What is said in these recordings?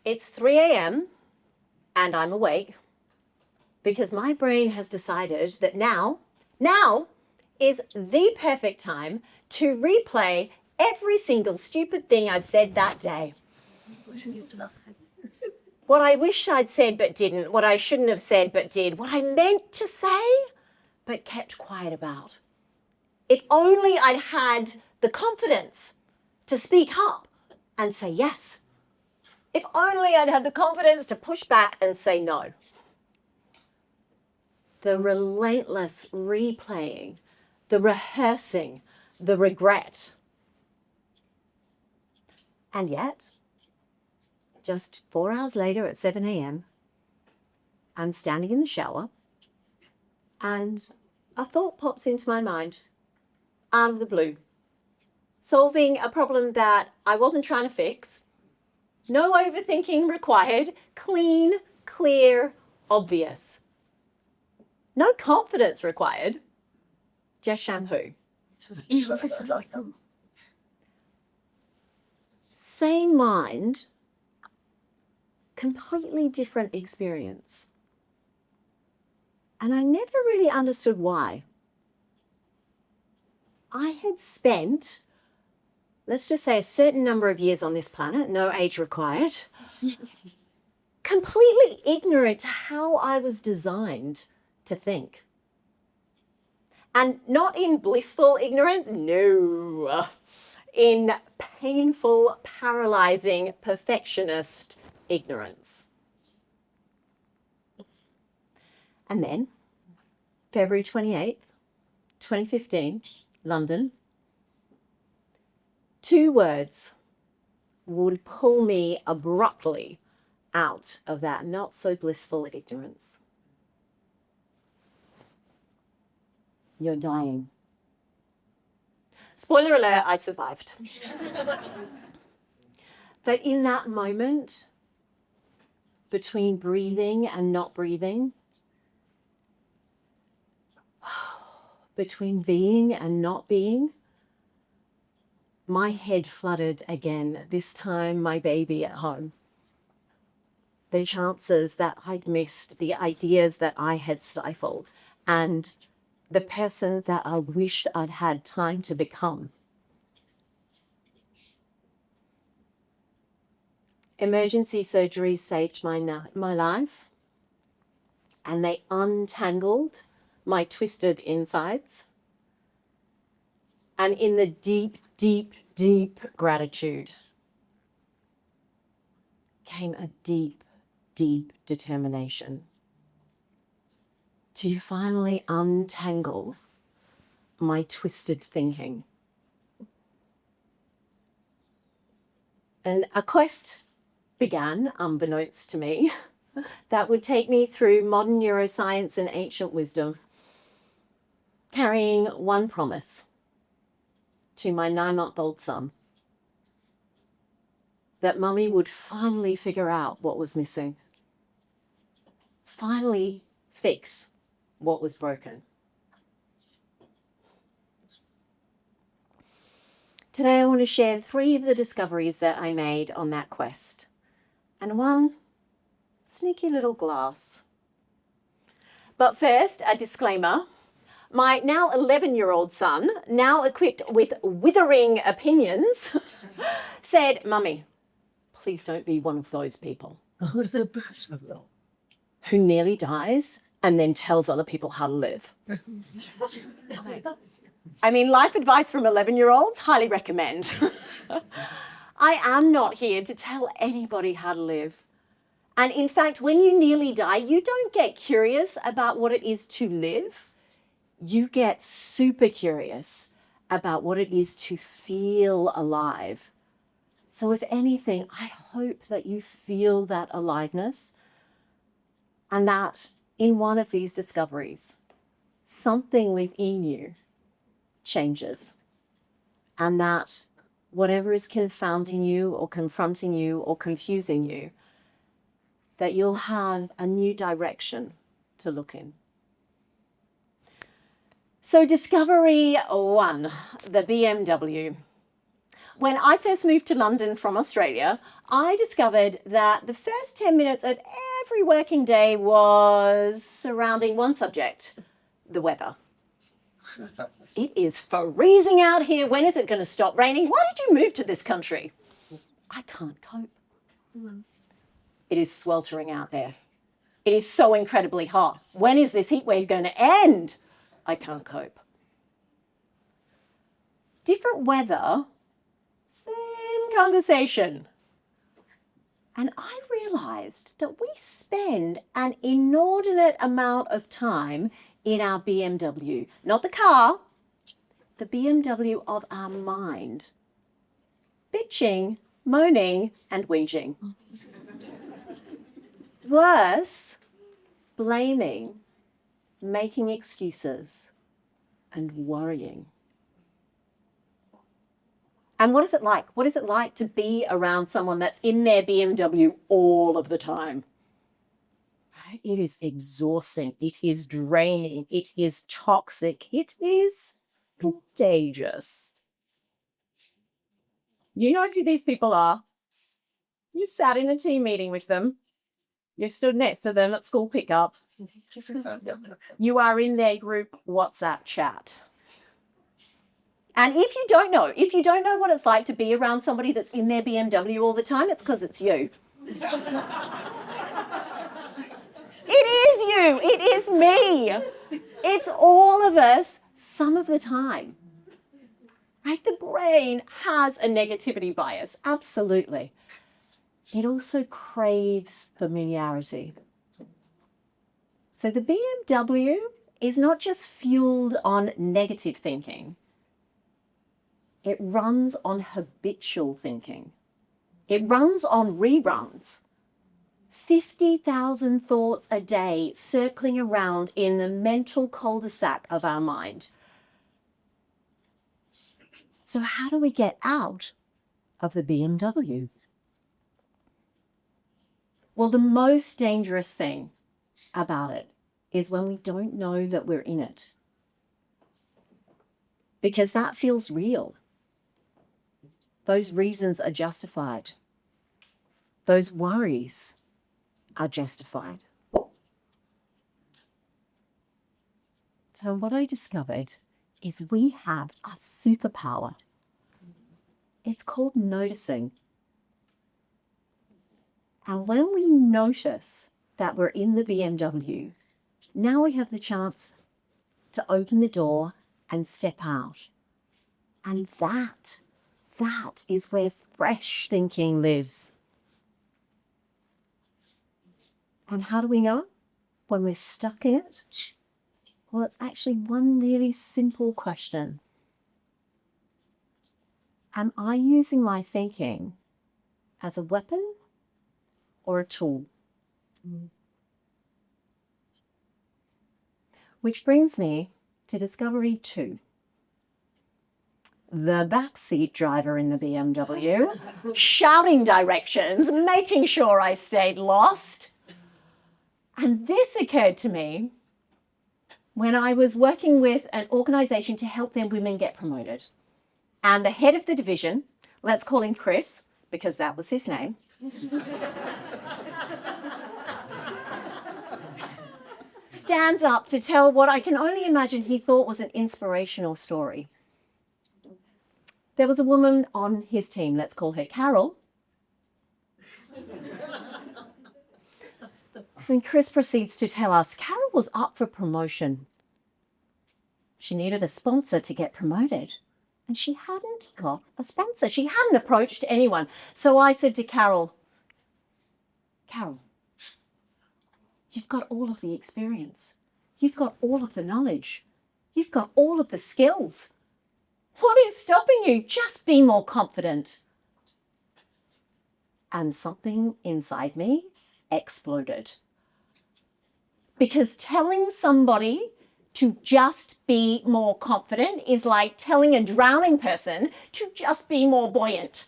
It's 3 a.m. and I'm awake because my brain has decided that now is the perfect time to replay every single stupid thing I've said that day. What I wish I'd said but didn't, what I shouldn't have said but did, what I meant to say but kept quiet about. If only I'd had the confidence to speak up and say yes. If only I'd had the confidence to push back and say no. The relentless replaying, the rehearsing, the regret. And yet, just 4 hours later at 7 a.m., I'm standing in the shower and a thought pops into my mind out of the blue, solving a problem that I wasn't trying to fix. No overthinking required, clean, clear, obvious. No confidence required, just shampoo. Same mind, completely different experience. And I never really understood why. I had spent, let's just say, a certain number of years on this planet, no age required, completely ignorant to how I was designed to think. And not in blissful ignorance, no. In painful, paralyzing, perfectionist ignorance. And then, February 28th, 2015, London, 2 words would pull me abruptly out of that not so blissful ignorance. You're dying. Spoiler alert, I survived. But in that moment, between breathing and not breathing, between being and not being, my head flooded again, this time my baby at home. The chances that I'd missed, the ideas that I had stifled, and the person that I wished I'd had time to become. Emergency surgery saved my life, and they untangled my twisted insides. And in the deep, deep, deep gratitude came a deep, deep determination to finally untangle my twisted thinking. And a quest began, unbeknownst to me, that would take me through modern neuroscience and ancient wisdom, carrying one promise to my 9-month-old son, that Mummy would finally figure out what was missing, finally fix what was broken. Today I want to share 3 of the discoveries that I made on that quest, and one sneaky little glass. But first, a disclaimer. My now 11-year-old son, now equipped with withering opinions, said, "Mummy, please don't be one of those people who nearly dies and then tells other people how to live." I mean, life advice from 11-year-olds, highly recommend. I am not here to tell anybody how to live. And in fact, when you nearly die, you don't get curious about what it is to live. You get super curious about what it is to feel alive. So if anything, I hope that you feel that aliveness, and that in one of these discoveries, something within you changes, and that whatever is confounding you or confronting you or confusing you, that you'll have a new direction to look in. So discovery 1, the BMW. When I first moved to London from Australia, I discovered that the first 10 minutes of every working day was surrounding one subject, the weather. It is freezing out here. When is it going to stop raining? Why did you move to this country? I can't cope. It is sweltering out there. It is so incredibly hot. When is this heat wave going to end? I can't cope. Different weather, same conversation. And I realized that we spend an inordinate amount of time in our BMW, not the car, the BMW of our mind, bitching, moaning, and whinging. Worse, blaming, making excuses, and worrying. And what is it like? What is it like to be around someone that's in their BMW all of the time? It is exhausting. It is draining. It is toxic. It is contagious. You know who these people are. You've sat in a team meeting with them. You've stood next to them at school pickup. You are in their group WhatsApp chat. And if you don't know what it's like to be around somebody that's in their BMW all the time, it's because it's you. It is you. It is me. It's all of us some of the time. Right? The brain has a negativity bias, absolutely. It also craves familiarity. So the BMW is not just fueled on negative thinking. It runs on habitual thinking. It runs on reruns. 50,000 thoughts a day circling around in the mental cul-de-sac of our mind. So how do we get out of the BMW? Well, the most dangerous thing about it is when we don't know that we're in it. Because that feels real. Those reasons are justified. Those worries are justified. So what I discovered is we have a superpower. It's called noticing. And when we notice that we're in the BMW, now we have the chance to open the door and step out. And that is where fresh thinking lives. And how do we know when we're stuck in it? Well, it's actually one really simple question. Am I using my thinking as a weapon or a tool? Which brings me to discovery 2. The backseat driver in the BMW, shouting directions, making sure I stayed lost. And this occurred to me when I was working with an organisation to help their women get promoted. And the head of the division, let's call him Chris, because that was his name, stands up to tell what I can only imagine he thought was an inspirational story. There was a woman on his team, let's call her Carol. And Chris proceeds to tell us Carol was up for promotion. She needed a sponsor to get promoted. And she hadn't got a sponsor. She hadn't approached anyone. So I said to Carol, you've got all of the experience. You've got all of the knowledge. You've got all of the skills. What is stopping you? Just be more confident. And something inside me exploded. Because telling somebody to just be more confident is like telling a drowning person to just be more buoyant.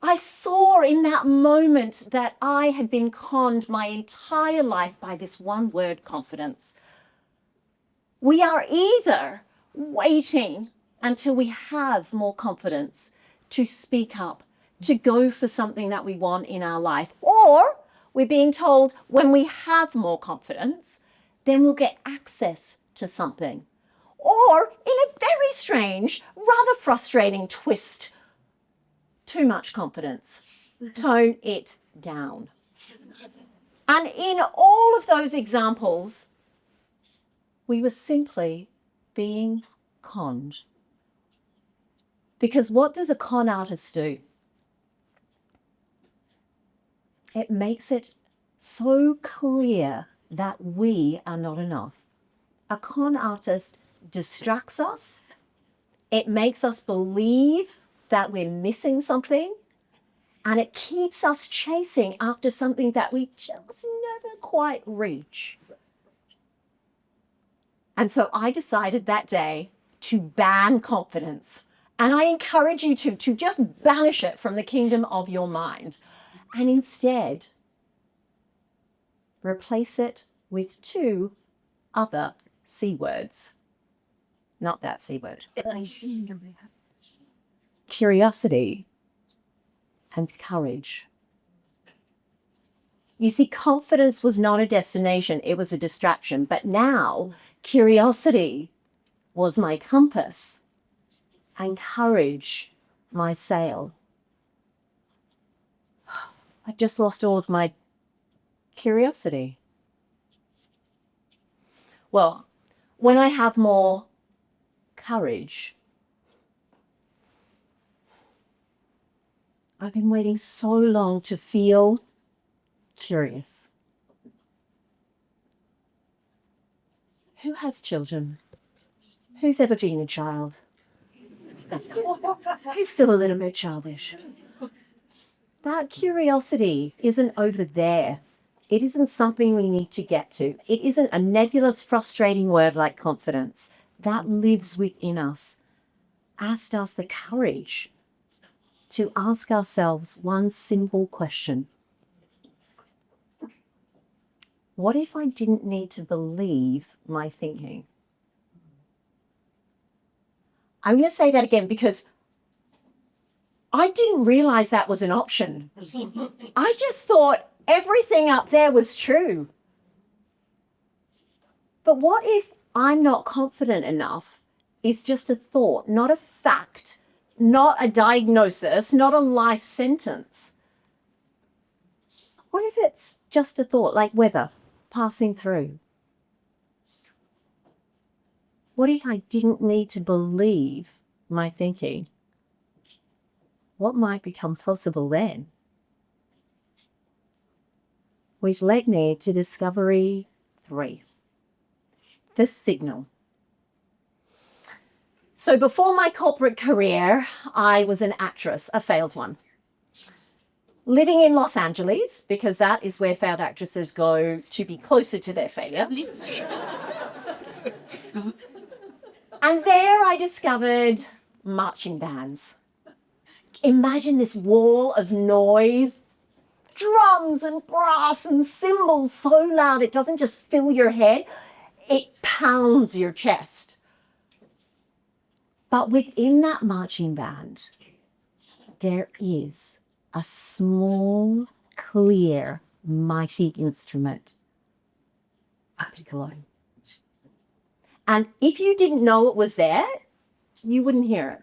I saw in that moment that I had been conned my entire life by this one word, confidence. We are either waiting until we have more confidence to speak up, to go for something that we want in our life. Or we're being told when we have more confidence, then we'll get access to something. Or in a very strange, rather frustrating twist, too much confidence. Tone it down. And in all of those examples, we were simply being conned. Because what does a con artist do? It makes it so clear that we are not enough. A con artist distracts us. It makes us believe that we're missing something. And it keeps us chasing after something that we just never quite reach. And so I decided that day to ban confidence. And I encourage you to just banish it from the kingdom of your mind. And instead, replace it with 2 other C words. Not that C word. Curiosity and courage. You see, confidence was not a destination, it was a distraction. But now, curiosity was my compass and courage my sail. I just lost all of my curiosity. Well, when I have more courage, I've been waiting so long to feel curious. Who has children? Who's ever been a child? Who's still a little bit childish? That curiosity isn't over there. It isn't something we need to get to. It isn't a nebulous, frustrating word like confidence. That lives within us, as does the courage to ask ourselves one simple question. What if I didn't need to believe my thinking? I'm going to say that again because I didn't realize that was an option. I just thought everything up there was true. But what if I'm not confident enough is just a thought, not a fact, not a diagnosis, not a life sentence? What if it's just a thought, like weather passing through? What if I didn't need to believe my thinking? What might become possible then? Which led me to discovery 3, the signal. So before my corporate career, I was an actress, a failed one. Living in Los Angeles, because that is where failed actresses go to be closer to their failure. And there I discovered marching bands. Imagine this wall of noise, drums and brass and cymbals so loud it doesn't just fill your head, it pounds your chest. But within that marching band, there is a small, clear, mighty instrument, a piccolo. And if you didn't know it was there, you wouldn't hear it.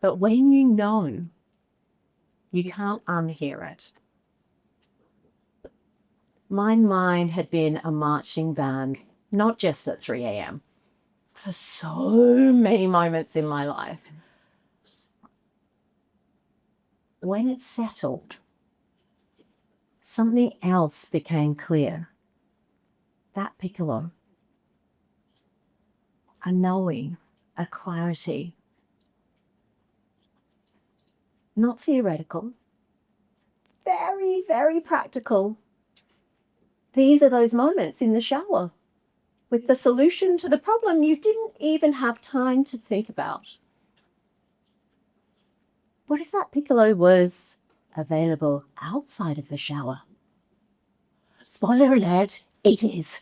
But when you know, you can't unhear it. My mind had been a marching band, not just at 3 a.m., for so many moments in my life. When it settled, something else became clear. That piccolo, a knowing, a clarity. Not theoretical, very, very practical. These are those moments in the shower with the solution to the problem you didn't even have time to think about. What if that piccolo was available outside of the shower? Spoiler alert, it is.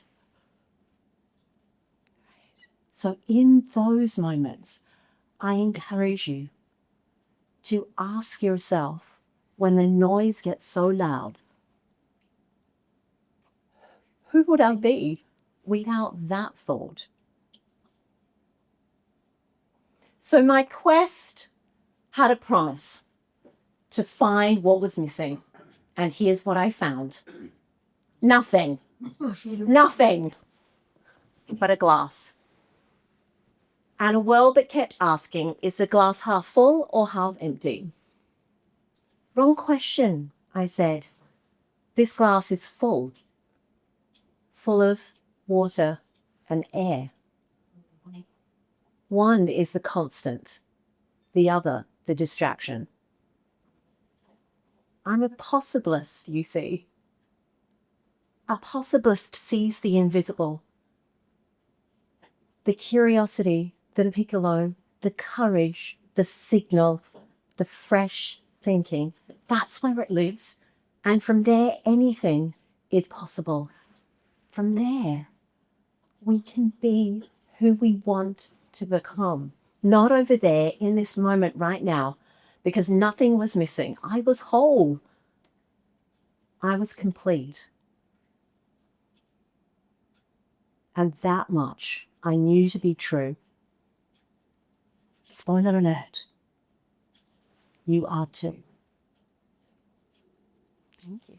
So in those moments, I encourage you to ask yourself, when the noise gets so loud, who would I be without that thought? So my quest had a promise to find what was missing. And here's what I found. Nothing. Nothing but a glass. And a world that kept asking, is the glass half full or half empty? Wrong question, I said. This glass is full. Full of water and air. One is the constant, the other the distraction. I'm a possibilist, you see. A possibilist sees the invisible, the curiosity, the piccolo, the courage, the signal, the fresh thinking. That's where it lives. And from there, anything is possible. From there, we can be who we want to become. Not over there in this moment right now, because nothing was missing. I was whole. I was complete. And that much I knew to be true. Spoiler alert. You are too. Thank you.